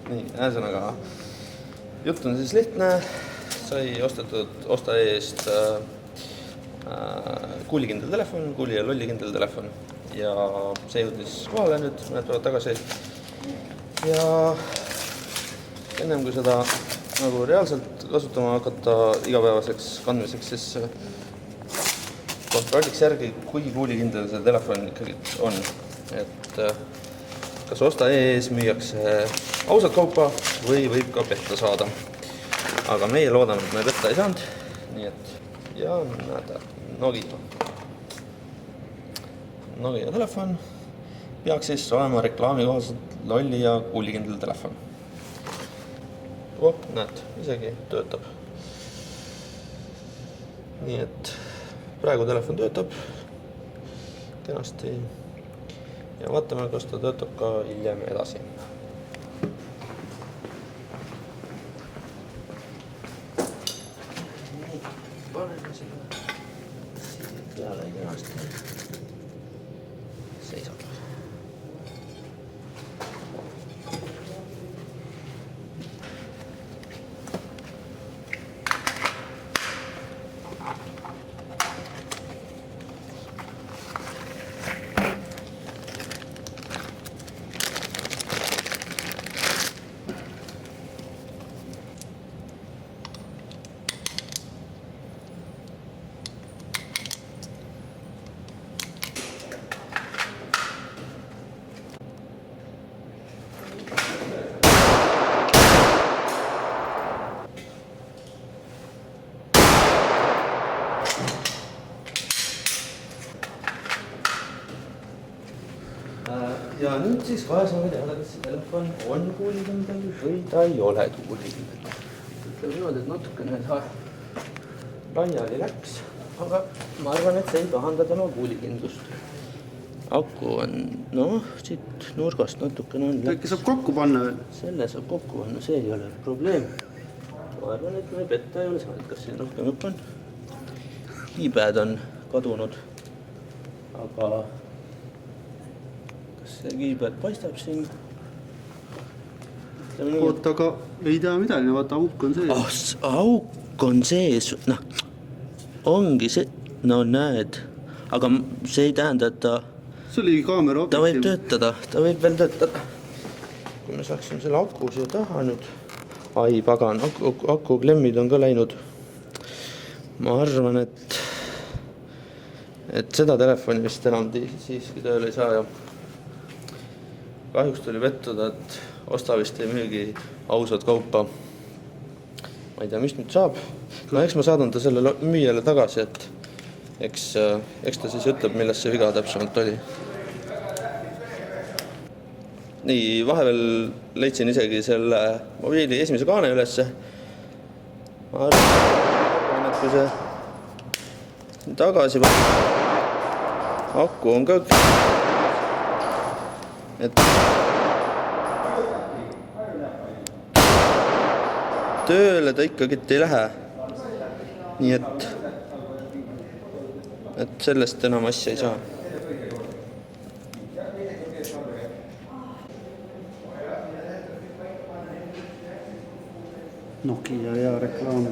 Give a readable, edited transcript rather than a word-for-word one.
Nii, ühesõnaga, jutt on siis lihtne, sai ostetud osta eest kuulikindel telefon, kuuli ja lollikindel telefon ja see jõudis kohale nüüd mõned päevad tagasi ja ennem kui seda nagu reaalselt kasutama hakata igapäevaseks kandmiseks, siis kontrolliks järgi, kui kuulikindel see telefon ikkagi on, et kas osta.ee-s müüakse ausat kaupa või võib ka petta saada. Aga meie loodame, et me petta ei saanud, nii et ja näete, Nokia telefon peaks siis olema reklaami kohaselt lolli ja kuulikindel telefon. Näed, isegi töötab. Nii et praegu telefon töötab kenasti ja vaatame, kas ta töötab ka hiljem edasi. Paneme selle siia peale kenasti. Seisab. Ja nüüd siis kohe saame teada, kas see telefon on kuulikindel või ta ei ole kuulikindel. Ütleme niimoodi, et natukene laiali läks, aga ma arvan, et see ei pahanda tema kuulikindlust. Aku on, siit nurgast natukene on läks. Äkki saab kokku panna veel? Selle saab kokku panna, see ei ole probleem. Ma arvan, et me petta ei ole saanud, kas siin rohkem õpp on. Keypad on kadunud, aga see keypad paistab siin. Oot, aga ei tea midagi, vaata, auk on sees. Auk on sees, ongi see, näed, aga see ei tähenda, et see oli kaamera objektiiv. Ta võib töötada, ta võib veel töötada. Kui me saaksime selle aku siia taha nüüd. Ai, pagan, aku klemmid on ka läinud. Ma arvan, et seda telefoni vist enam siiski tööle ei saa ja kahjuks tuli vettuda, et osta vist ei müügi ausat kaupa. Ma ei tea, mis nüüd saab. Eks ma saadan ta selle müüjale tagasi, et eks ta siis ütleb, milles see viga täpsemalt oli. Nii, vahepeal leidsin isegi selle mobiili esimese kaane ülesse. Ma arvan, et kui see tagasi aku on ka et tööle ta ikkagi ei lähe. Nii et sellest enam asja ei saa. Nokia ja reklaam.